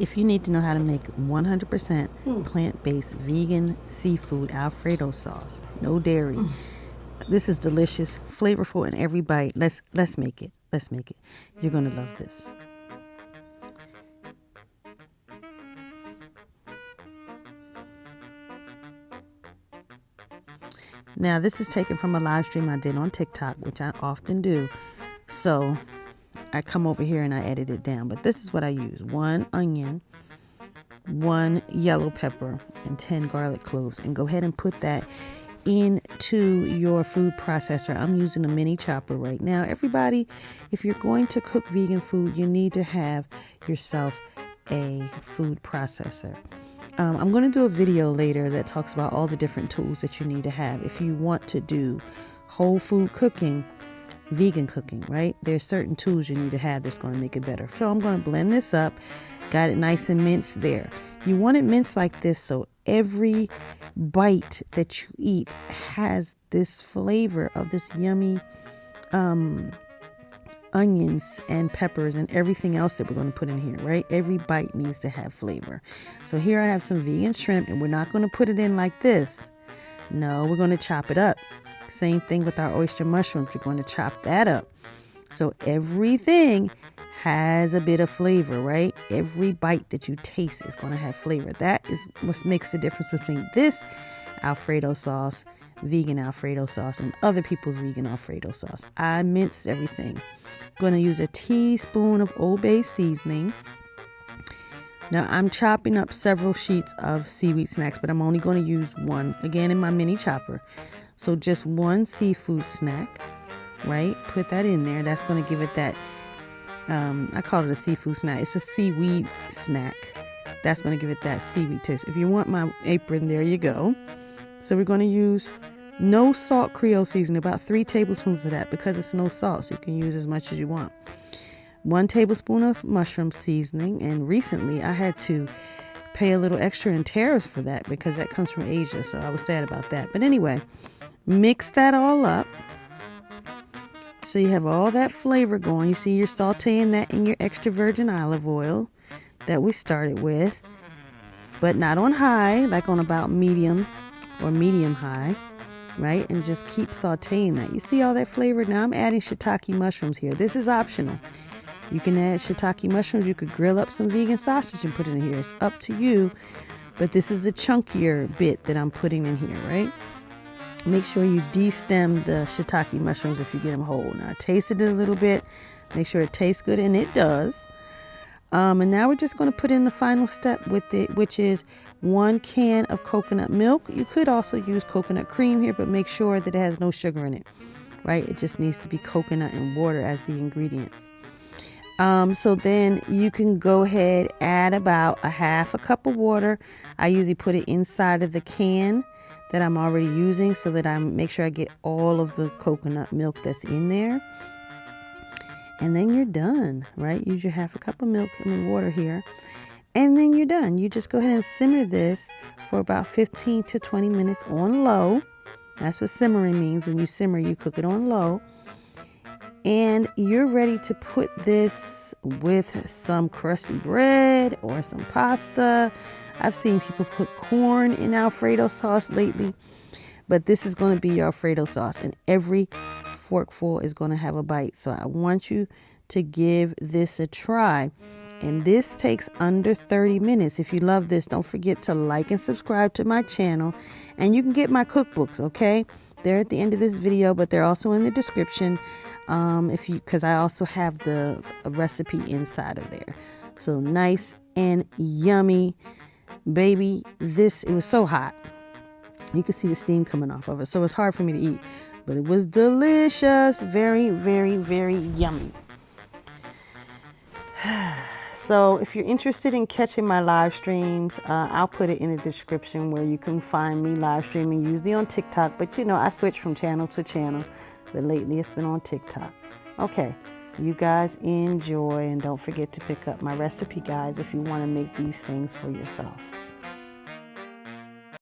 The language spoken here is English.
If you need to know how to make 100% plant-based vegan seafood Alfredo sauce, no dairy, this is delicious, flavorful in every bite. Let's make it. Let's make it. You're gonna love this. Now, this is taken from a live stream I did on TikTok, which I often do. So I come over here and I edit it down. But this is what I use. 1 onion, 1 yellow pepper, and 10 garlic cloves. And go ahead and put that into your food processor. I'm using a mini chopper right now. Everybody, if you're going to cook vegan food, you need to have yourself a food processor. I'm going to do a video later that talks about all the different tools that you need to have if you want to do whole food cooking, vegan cooking, right? There's certain tools you need to have that's going to make it better. So I'm going to blend this up. Got it nice and minced there. You want it minced like this so every bite that you eat has this flavor of this yummy onions and peppers and everything else that we're going to put in here, right? Every bite needs to have flavor. So here I have some vegan shrimp, and we're not going to put it in like this. No, we're going to chop it up. Same thing with our oyster mushrooms. We're going to chop that up. So everything has a bit of flavor, right? Every bite that you taste is going to have flavor. That is what makes the difference between this Alfredo sauce, vegan Alfredo sauce, and other people's vegan Alfredo sauce. I minced everything. Going to use a teaspoon of Old Bay seasoning. Now I'm chopping up several sheets of seaweed snacks, but I'm only going to use one, again in my mini chopper. So just one seafood snack, right? Put that in there. That's going to give it that, I call it a seafood snack. It's a seaweed snack. That's going to give it that seaweed taste. If you want my apron, there you go. So we're going to use no salt Creole seasoning, about 3 tablespoons of that, because it's no salt, so you can use as much as you want. 1 tablespoon of mushroom seasoning, and recently I had to pay a little extra in tariffs for that because that comes from Asia, so I was sad about that. But anyway, mix that all up so you have all that flavor going. You see you're sauteing that in your extra virgin olive oil that we started with, but not on high, like on about medium or medium high. Right? And just keep sauteing that. You see all that flavor? Now I'm adding shiitake mushrooms here. This is optional. You can add shiitake mushrooms. You could grill up some vegan sausage and put it in here. It's up to you. But this is a chunkier bit that I'm putting in here, right? Make sure you de-stem the shiitake mushrooms if you get them whole. Now I tasted it a little bit. Make sure it tastes good, and it does. And now we're just going to put in the final step with it, which is 1 can of coconut milk. You could also use coconut cream here, but make sure that it has no sugar in it, right? It just needs to be coconut and water as the ingredients. So then you can go ahead, add about 1/2 cup of water. I usually put it inside of the can that I'm already using so that I make sure I get all of the coconut milk that's in there. And then you're done, right? Use your 1/2 cup of water here. And then you're done. You just go ahead and simmer this for about 15 to 20 minutes on low. That's what simmering means. When you simmer, you cook it on low. And you're ready to put this with some crusty bread or some pasta. I've seen people put corn in Alfredo sauce lately. But this is going to be your Alfredo sauce. And every forkful is going to have a bite. So I want you to give this a try. And this takes under 30 minutes. If you love this, don't forget to like and subscribe to my channel. And you can get my cookbooks, okay? They're at the end of this video, but they're also in the description. Because I also have the recipe inside of there. So nice and yummy. Baby, it was so hot. You can see the steam coming off of it. So it's hard for me to eat. But it was delicious. Very, very, very yummy. So if you're interested in catching my live streams, I'll put it in the description where you can find me live streaming, usually on TikTok. But I switch from channel to channel. But lately it's been on TikTok. Okay, you guys enjoy. And don't forget to pick up my recipe guides if you want to make these things for yourself.